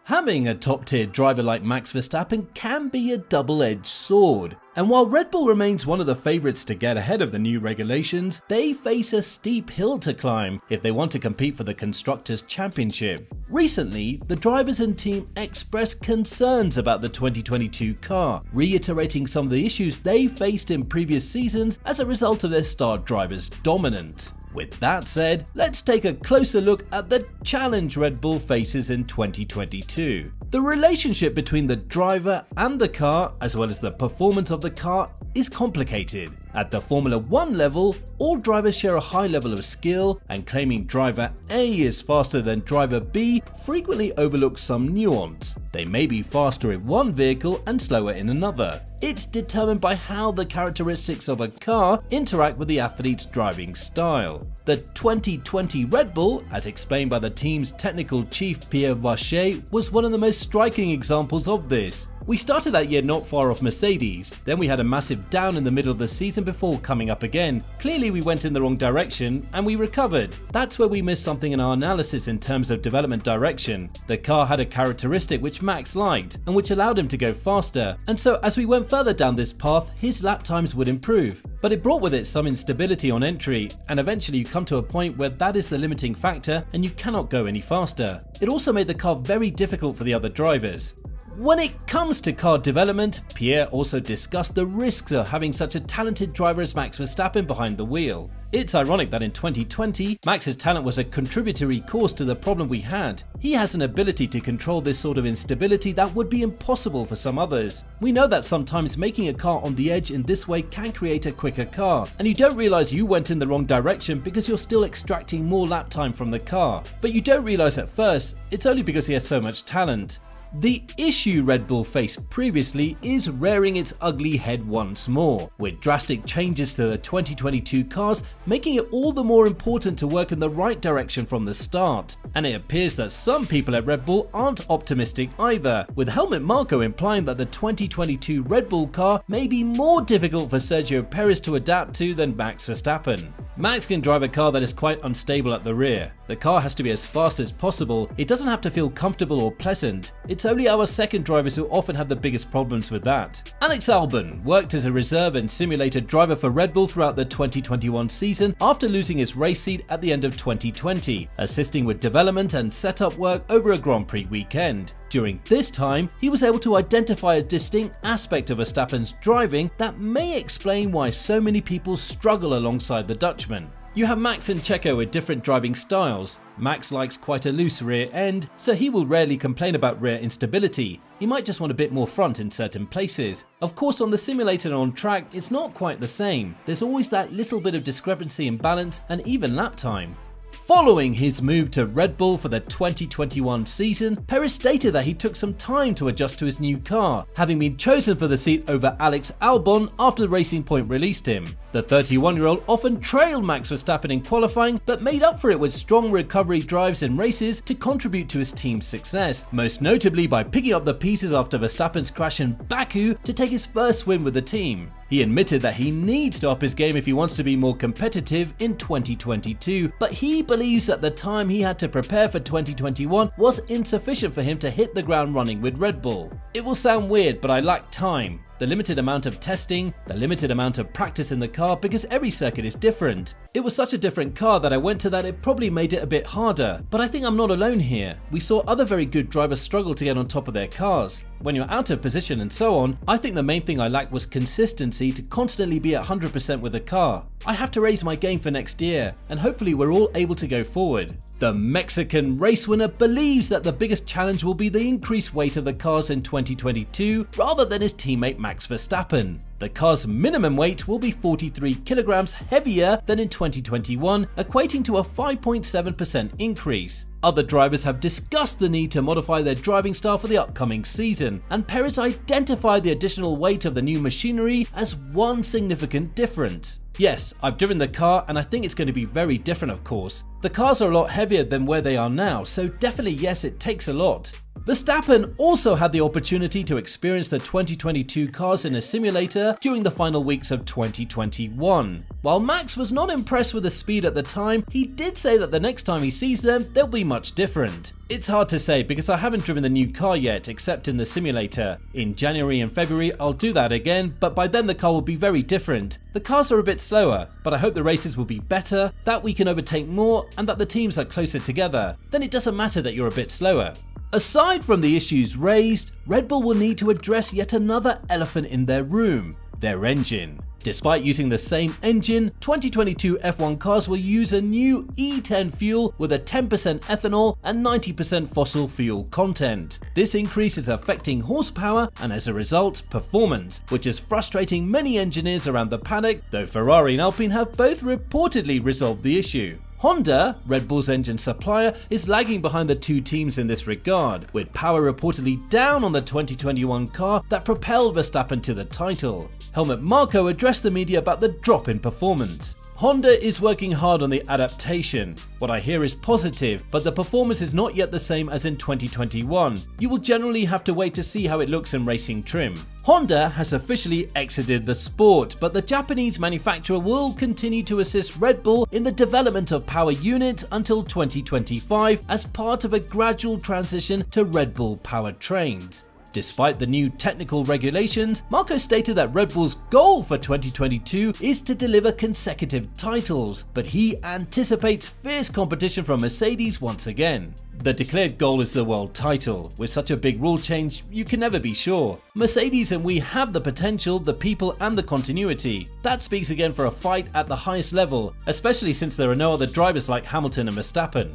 Having a top-tier driver like Max Verstappen can be a double-edged sword. And while Red Bull remains one of the favourites to get ahead of the new regulations, they face a steep hill to climb if they want to compete for the Constructors' Championship. Recently, the drivers and team expressed concerns about the 2022 car, reiterating some of the issues they faced in previous seasons as a result of their star drivers' dominance. With that said, let's take a closer look at the challenge Red Bull faces in 2022. The relationship between the driver and the car, as well as the performance of the car, is complicated. At the Formula 1 level, all drivers share a high level of skill, and claiming driver A is faster than driver B frequently overlooks some nuance. They may be faster in one vehicle and slower in another. It's determined by how the characteristics of a car interact with the athlete's driving style. The 2020 Red Bull, as explained by the team's technical chief Perez, was one of the most striking examples of this. We started that year not far off Mercedes, then we had a massive down in the middle of the season before coming up again. Clearly we went in the wrong direction and we recovered. That's where we missed something in our analysis in terms of development direction. The car had a characteristic which Max liked and which allowed him to go faster, and so as we went further down this path, his lap times would improve. But it brought with it some instability on entry, and eventually you come to a point where that is the limiting factor and you cannot go any faster. It also made the car very difficult for the other drivers. When it comes to car development, Pierre also discussed the risks of having such a talented driver as Max Verstappen behind the wheel. It's ironic that in 2020, Max's talent was a contributory cause to the problem we had. He has an ability to control this sort of instability that would be impossible for some others. We know that sometimes making a car on the edge in this way can create a quicker car, and you don't realize you went in the wrong direction because you're still extracting more lap time from the car. But you don't realize at first, it's only because he has so much talent. The issue Red Bull faced previously is rearing its ugly head once more, with drastic changes to the 2022 cars making it all the more important to work in the right direction from the start. And it appears that some people at Red Bull aren't optimistic either, with Helmut Marko implying that the 2022 Red Bull car may be more difficult for Sergio Perez to adapt to than Max Verstappen. Max can drive a car that is quite unstable at the rear. The car has to be as fast as possible. It doesn't have to feel comfortable or pleasant. It's only our second drivers who often have the biggest problems with that. Alex Albon worked as a reserve and simulator driver for Red Bull throughout the 2021 season after losing his race seat at the end of 2020, assisting with development and setup work over a Grand Prix weekend. During this time, he was able to identify a distinct aspect of Verstappen's driving that may explain why so many people struggle alongside the Dutchman. You have Max and Checo with different driving styles. Max likes quite a loose rear end, so he will rarely complain about rear instability. He might just want a bit more front in certain places. Of course, on the simulator and on track, it's not quite the same. There's always that little bit of discrepancy in balance and even lap time. Following his move to Red Bull for the 2021 season, Perez stated that he took some time to adjust to his new car, having been chosen for the seat over Alex Albon after the Racing Point released him. The 31-year-old often trailed Max Verstappen in qualifying, but made up for it with strong recovery drives in races to contribute to his team's success, most notably by picking up the pieces after Verstappen's crash in Baku to take his first win with the team. He admitted that he needs to up his game if he wants to be more competitive in 2022, but he believes that the time he had to prepare for 2021 was insufficient for him to hit the ground running with Red Bull. It will sound weird, but I lack time. The limited amount of testing, the limited amount of practice in the car because every circuit is different. It was such a different car that I went to that it probably made it a bit harder, but I think I'm not alone here. We saw other very good drivers struggle to get on top of their cars. When you're out of position and so on, I think the main thing I lacked was consistency to constantly be at 100% with the car. I have to raise my game for next year, and hopefully we're all able to go forward. The Mexican race winner believes that the biggest challenge will be the increased weight of the cars in 2022 rather than his teammate Max Verstappen. The car's minimum weight will be 43 kilograms heavier than in 2021, equating to a 5.7% increase. Other drivers have discussed the need to modify their driving style for the upcoming season, and Perez identified the additional weight of the new machinery as one significant difference. Yes, I've driven the car and I think it's going to be very different, of course. The cars are a lot heavier than where they are now, so definitely yes, it takes a lot. Verstappen also had the opportunity to experience the 2022 cars in a simulator during the final weeks of 2021. While Max was not impressed with the speed at the time, he did say that the next time he sees them, they'll be much different. It's hard to say because I haven't driven the new car yet except in the simulator. In January and February I'll do that again, but by then the car will be very different. The cars are a bit slower, but I hope the races will be better, that we can overtake more and that the teams are closer together. Then it doesn't matter that you're a bit slower. Aside from the issues raised, Red Bull will need to address yet another elephant in their room, their engine. Despite using the same engine, 2022 F1 cars will use a new E10 fuel with a 10% ethanol and 90% fossil fuel content. This increase is affecting horsepower and as a result, performance, which is frustrating many engineers around the paddock, though Ferrari and Alpine have both reportedly resolved the issue. Honda, Red Bull's engine supplier, is lagging behind the two teams in this regard, with power reportedly down on the 2021 car that propelled Verstappen to the title. Helmut Marko addressed the media about the drop in performance. Honda is working hard on the adaptation. What I hear is positive, but the performance is not yet the same as in 2021. You will generally have to wait to see how it looks in racing trim. Honda has officially exited the sport, but the Japanese manufacturer will continue to assist Red Bull in the development of power units until 2025 as part of a gradual transition to Red Bull powertrains. Despite the new technical regulations, Marko stated that Red Bull's goal for 2022 is to deliver consecutive titles, but he anticipates fierce competition from Mercedes once again. The declared goal is the world title. With such a big rule change, you can never be sure. Mercedes and we have the potential, the people and the continuity. That speaks again for a fight at the highest level, especially since there are no other drivers like Hamilton and Verstappen.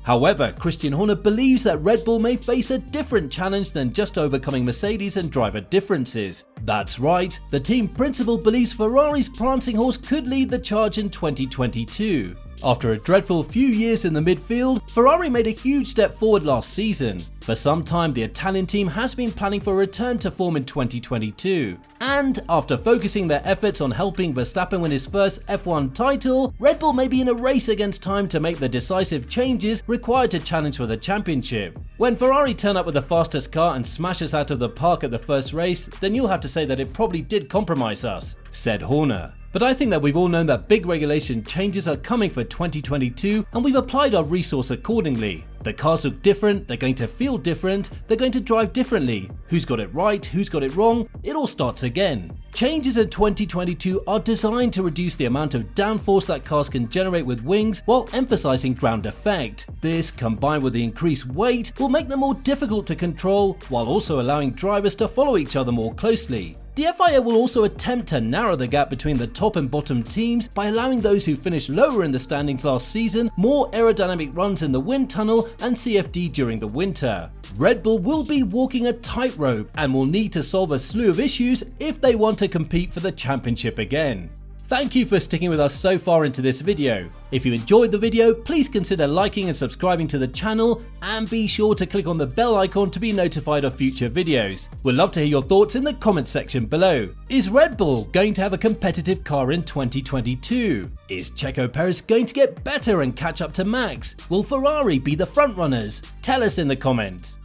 However, Christian Horner believes that Red Bull may face a different challenge than just overcoming Mercedes and driver differences. That's right, the team principal believes Ferrari's prancing horse could lead the charge in 2022. After a dreadful few years in the midfield, Ferrari made a huge step forward last season. For some time, the Italian team has been planning for a return to form in 2022. And after focusing their efforts on helping Verstappen win his first F1 title, Red Bull may be in a race against time to make the decisive changes required to challenge for the championship. When Ferrari turn up with the fastest car and smash us out of the park at the first race, then you'll have to say that it probably did compromise us, said Horner. But I think that we've all known that big regulation changes are coming for 2022 and we've applied our resource accordingly. The cars look different, they're going to feel different, they're going to drive differently. Who's got it right, who's got it wrong? It all starts again. Changes in 2022 are designed to reduce the amount of downforce that cars can generate with wings while emphasizing ground effect. This, combined with the increased weight, will make them more difficult to control while also allowing drivers to follow each other more closely. The FIA will also attempt to narrow the gap between the top and bottom teams by allowing those who finished lower in the standings last season more aerodynamic runs in the wind tunnel and CFD during the winter. Red Bull will be walking a tightrope and will need to solve a slew of issues if they want to compete for the championship again. Thank you for sticking with us so far into this video. If you enjoyed the video, please consider liking and subscribing to the channel and be sure to click on the bell icon to be notified of future videos. We'd love to hear your thoughts in the comment section below. Is Red Bull going to have a competitive car in 2022? Is Checo Perez going to get better and catch up to Max? Will Ferrari be the frontrunners? Tell us in the comments.